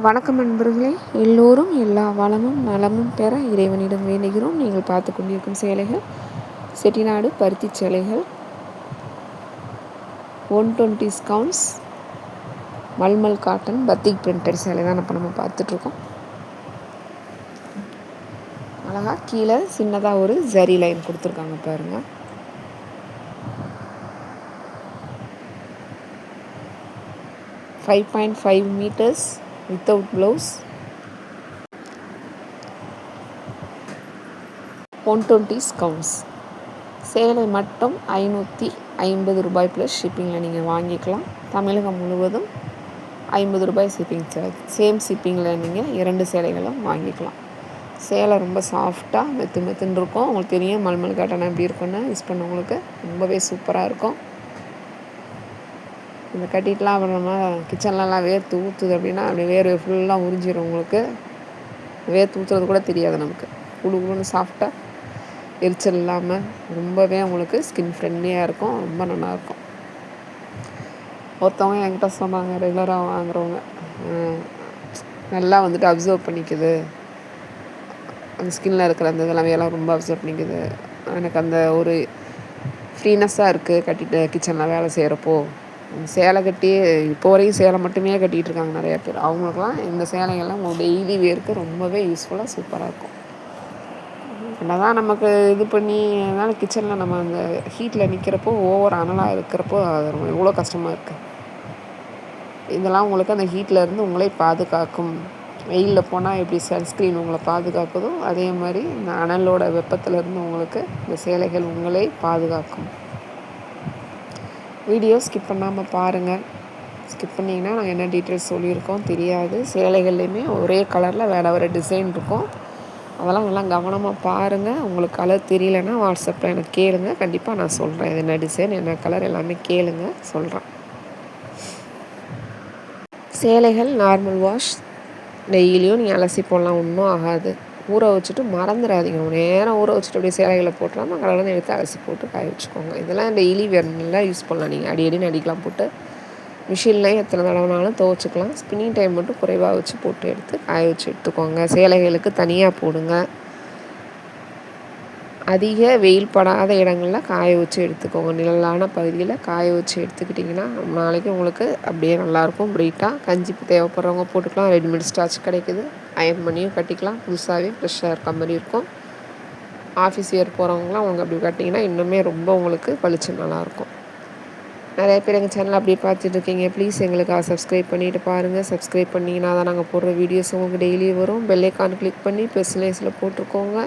வணக்கம் நண்பர்களே, எல்லோரும் எல்லா வளமும் நலமும் பெற இறைவனிடம் வேண்டுகிறோம். நீங்கள் பார்த்து கொண்டிருக்கும் சேலைகள் செட்டிநாடு பருத்தி சேலைகள் 120 கவுண்ட்ஸ் மல்மல் காட்டன் பத்திக் பிரிண்டட் சேலை தான் இப்போ நம்ம பார்த்துட்ருக்கோம். அழகாக கீழே சின்னதாக ஒரு ஜரி லைன் கொடுத்துருக்காங்க பாருங்கள். $5.5 meters வித்தவுட் ப்ளவுஸ், 120 கவுண்ட்ஸ். சேலை மட்டும் $550 ப்ளஸ் ஷிப்பிங்கில் நீங்கள் வாங்கிக்கலாம். தமிழகம் முழுவதும் $50 ஷிப்பிங் சார்ஜ். சேம் ஷிப்பிங்கில் நீங்கள் 2 சேலைகளும் வாங்கிக்கலாம். சேலை ரொம்ப சாஃப்டாக மெத்துன்னு இருக்கும். உங்களுக்கு தெரியும் மல்மல் காட்டன் எப்படி இருக்குன்னு யூஸ் பண்ணவங்களுக்கு ரொம்பவே சூப்பராக இருக்கும். இந்த கட்டிட்டுலாம் அப்புறம் நம்ம கிச்சன்லலாம் வேர்த்து ஊற்றுது அப்படின்னா அப்படி வேர்வை ஃபுல்லாக உறிஞ்சிடும். உங்களுக்கு வேர்த்து ஊற்றுறது கூட தெரியாது. நமக்கு குழுன்னு சாஃப்டாக எரிச்சல் இல்லாமல் ரொம்பவே உங்களுக்கு ஸ்கின் ஃப்ரெண்ட்லியாக இருக்கும். ரொம்ப நல்லாயிருக்கும். ஒருத்தவங்க என்கிட்ட சொன்னாங்க, ரெகுலராக வாங்குறவங்க நல்லா வந்துட்டு அப்சர்வ் பண்ணிக்குது, அந்த ஸ்கின்னில் இருக்கிற அந்த இதெல்லாம் ரொம்ப அப்சர்வ் பண்ணிக்குது, எனக்கு அந்த ஒரு ஃப்ரீனஸ்ஸாக இருக்குது கட்டிட்டு கிச்சனில் வேலை செய்கிறப்போ. சேலை கட்டி இப்போ வரைக்கும் சேலை மட்டுமே கட்டிகிட்டு இருக்காங்க நிறையா பேர். அவங்களுக்குலாம் இந்த சேலைகள்லாம் உங்களுக்கு டெய்லி வேருக்கு ரொம்பவே யூஸ்ஃபுல்லாக சூப்பராக இருக்கும். என்ன தான் நமக்கு இது பண்ணி அதனால் கிச்சனில் நம்ம அந்த ஹீட்டில் நிற்கிறப்போ ஓவர் அனலாக இருக்கிறப்போ அது எவ்வளோ கஷ்டமாக இருக்குது. இதெல்லாம் உங்களுக்கு அந்த ஹீட்டில் இருந்து உங்களே பாதுகாக்கும். வெயிலில் போனால் எப்படி சன்ஸ்க்ரீன் உங்களை பாதுகாக்குதோ அதே மாதிரி இந்த அனலோட வெப்பத்திலேருந்து உங்களுக்கு இந்த சேலைகள் உங்களே பாதுகாக்கும். வீடியோ ஸ்கிப் பண்ணாமல் பாருங்கள். ஸ்கிப் பண்ணிங்கன்னா நாங்கள் என்ன டீட்டெயில்ஸ் சொல்லியிருக்கோம் தெரியாது. சேலைகள்லேயுமே ஒரே கலரில் வேறு வேறு டிசைன் இருக்கும். அதெல்லாம் நல்லா கவனமாக பாருங்கள். உங்களுக்கு கலர் தெரியலன்னா வாட்ஸ்அப்பில் எனக்கு கேளுங்க, கண்டிப்பாக நான் சொல்கிறேன். இது என்ன டிசைன் என்ன கலர் எல்லாமே கேளுங்க, சொல்கிறேன். சேலைகள் நார்மல் வாஷ் டெய்லியும் நீங்கள் அலசி போடலாம், ஒன்றும் ஆகாது. ஊற வச்சுட்டு மறந்துடாதீங்க. நேரம் ஊற வச்சுட்டு அப்படியே சேலைகளை போட்டுறாமல் கடலை எடுத்து அலசி போட்டு காய வச்சுக்கோங்க. இதெல்லாம் டெய்லி நல்லா யூஸ் பண்ணலாம். நீங்கள் அடிக்கடி அடிக்கலாம் போட்டு மிஷின்லேயும் எத்தனை தடவைனாலும் துவச்சிக்கலாம். ஸ்பின்னிங் டைம் மட்டும் குறைவாக வச்சு போட்டு எடுத்து காய வச்சு எடுத்துக்கோங்க. சேலைகளுக்கு தனியாக போடுங்க. அதிக வெயில் படாத இடங்களில் காய வச்சு எடுத்துக்கோங்க. நிழலான பகுதியில் காய வச்சு எடுத்துக்கிட்டிங்கன்னா நாளைக்கு உங்களுக்கு அப்படியே நல்லாயிருக்கும். ப்ரைட்டாக கஞ்சி தேவைப்படுறவங்க போட்டுக்கலாம். ரெடிமேட் ஸ்டார்ச் கிடைக்குது, அயர்ன் பண்ணியும் கட்டிக்கலாம். புதுசாகவே ஃப்ரெஷ்ஷாக இருக்க மாதிரி இருக்கும். ஆஃபீஸ் வியர் போகிறவங்களாம் அவங்க அப்படி கட்டிங்கன்னா இன்னுமே ரொம்ப உங்களுக்கு பளிச்சு நல்லாயிருக்கும். நிறைய பேர் எங்கள் சேனல் அப்படியே பார்த்துட்ருக்கீங்க. ப்ளீஸ் எங்களுக்காக சப்ஸ்கிரைப் பண்ணிவிட்டு பாருங்கள். சப்ஸ்கிரைப் பண்ணிங்கன்னா தான் நாங்கள் போடுற வீடியோஸ் உங்களுக்கு டெய்லி வரும். பெல் ஐக்கான் கிளிக் பண்ணி பர்சனலைஸில் போட்டிருக்கோங்க.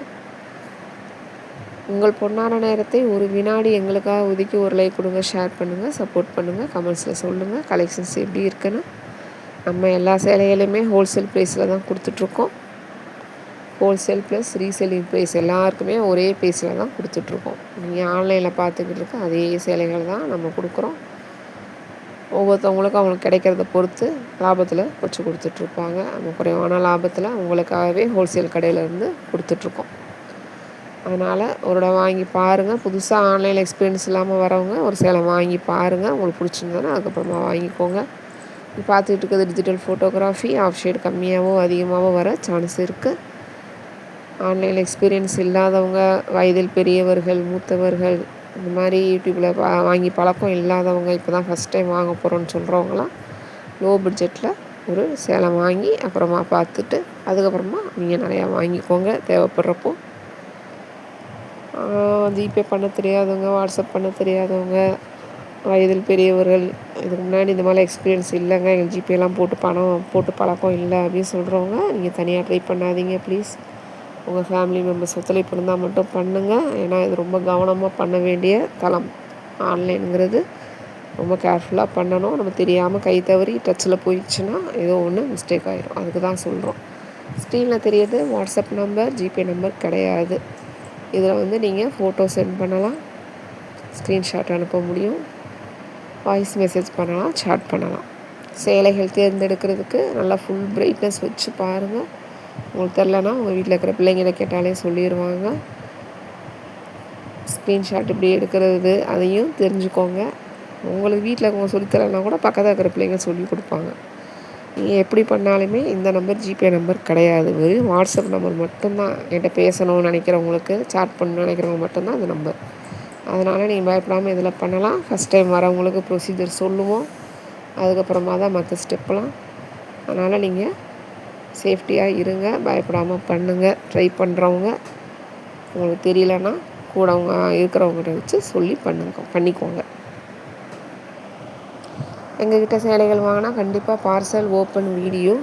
உங்கள் பொன்னான நேரத்தை ஒரு வினாடி எங்களுக்காக ஒதுக்கி ஒரு லைக் கொடுங்க, ஷேர் பண்ணுங்கள், சப்போர்ட் பண்ணுங்கள், கமெண்ட்ஸில் சொல்லுங்கள் கலெக்ஷன்ஸ் எப்படி இருக்குன்னு. நம்ம எல்லா சேலைகளையுமே ஹோல்சேல் ப்ரைஸில் தான் கொடுத்துட்ருக்கோம். ஹோல்சேல் ப்ளஸ் ரீசேலிங் ப்ரைஸ் எல்லாருக்குமே ஒரே ப்ரைஸில் தான் கொடுத்துட்ருக்கோம். நீங்கள் ஆன்லைனில் பார்த்துக்கிட்டு இருக்க அதே சேலைகள் தான் நம்ம கொடுக்குறோம். ஒவ்வொருத்தவங்களுக்கும் அவங்களுக்கு கிடைக்கிறத பொறுத்து லாபத்தில் வச்சு கொடுத்துட்ருப்பாங்க. நம்ம குறைவான லாபத்தில் உங்களுக்காகவே ஹோல்சேல் கடையிலேருந்து கொடுத்துட்ருக்கோம். அதனால் ஒரு இடம் வாங்கி பாருங்கள். புதுசாக ஆன்லைனில் எக்ஸ்பீரியன்ஸ் இல்லாமல் வரவங்க ஒரு சேலை வாங்கி பாருங்கள். உங்களுக்கு பிடிச்சிருந்ததுன்னா அதுக்கப்புறமா வாங்கிக்கோங்க. பார்த்துக்கிட்டு இருக்கிறது டிஜிட்டல் ஃபோட்டோகிராஃபி. ஆஃப் ஷேட் கம்மியாகவோ அதிகமாகவோ வர சான்ஸ் இருக்குது. ஆன்லைனில் எக்ஸ்பீரியன்ஸ் இல்லாதவங்க, வயதில் பெரியவர்கள், மூத்தவர்கள், இந்த மாதிரி யூடியூப்பில் வாங்கி பழக்கம் இல்லாதவங்க, இப்போ தான் ஃபஸ்ட் டைம் வாங்க போகிறோன்னு சொல்கிறவங்களாம் லோ பட்ஜெட்டில் ஒரு சேலை வாங்கி அப்புறமா பார்த்துட்டு அதுக்கப்புறமா நீங்கள் நிறையா வாங்கிக்கோங்க தேவைப்படுறப்போ. ஜிபே பண்ண தெரியாதவங்க, வாட்ஸ்அப் பண்ண தெரியாதவங்க, வயதில் பெரியவர்கள், இதுக்கு முன்னாடி இந்த மாதிரி எக்ஸ்பீரியன்ஸ் இல்லைங்க, எங்கள் ஜிபேலாம் போட்டு பழக்கம் இல்லை அப்படின்னு சொல்கிறவங்க நீங்கள் தனியாக ட்ரை பண்ணாதீங்க ப்ளீஸ். உங்கள் ஃபேமிலி மெம்பர்ஸ் ஒத்துழைப்பு இருந்தால் மட்டும் பண்ணுங்கள். ஏன்னா இது ரொம்ப கவனமாக பண்ண வேண்டிய தளம். ஆன்லைனுங்கிறது ரொம்ப கேர்ஃபுல்லாக பண்ணணும். நம்ம தெரியாமல் கை தவறி டச்சில் போயிடுச்சுன்னா ஏதோ ஒன்று மிஸ்டேக் ஆகிடும். அதுக்கு தான் சொல்கிறோம். ஸ்க்ரீனில் தெரியுது வாட்ஸ்அப் நம்பர், ஜிபே நம்பர் கிடையாது. இதில் நீங்கள் ஃபோட்டோ சென்ட் பண்ணலாம், ஸ்க்ரீன்ஷாட் அனுப்ப முடியும், வாய்ஸ் மெசேஜ் பண்ணலாம், சாட் பண்ணலாம். சேலைகள் தேர்ந்தெடுக்கிறதுக்கு நல்லா ஃபுல் பிரைட்னஸ் வச்சு பாருங்கள். உங்களுக்கு தெரிலனா உங்கள் வீட்டில் இருக்கிற பிள்ளைங்களை கேட்டாலே சொல்லிடுவாங்க. ஸ்க்ரீன்ஷாட் இப்படி எடுக்கிறது அதையும் தெரிஞ்சுக்கோங்க. உங்களுக்கு வீட்டில் அவங்க சொல்லித்தரலைன்னா கூட பக்கத்தில் இருக்கிற பிள்ளைங்க சொல்லி கொடுப்பாங்க. நீங்கள் எப்படி பண்ணாலுமே இந்த நம்பர் ஜிபே நம்பர் கிடையாது. வெறும் வாட்ஸ்அப் நம்பர் மட்டும்தான். என்கிட்ட பேசணும்னு நினைக்கிறவங்களுக்கு, சாட் பண்ணணும்னு நினைக்கிறவங்க மட்டும்தான் அந்த நம்பர். அதனால் நீங்கள் பயப்படாமல் இதில் பண்ணலாம். ஃபஸ்ட் டைம் வரவங்களுக்கு ப்ரொசீஜர் சொல்லுவோம். அதுக்கப்புறமா தான் மற்ற ஸ்டெப்லாம். அதனால் நீங்கள் சேஃப்டியாக இருங்க, பயப்படாமல் பண்ணுங்கள். ட்ரை பண்ணுறவங்க உங்களுக்கு தெரியலன்னா கூட அவங்க இருக்கிறவங்ககிட்ட வச்சு சொல்லி பண்ணிக்கோங்க. எங்ககிட்ட சேலைகள் வாங்கினா கண்டிப்பாக பார்சல் ஓப்பன் வீடியோ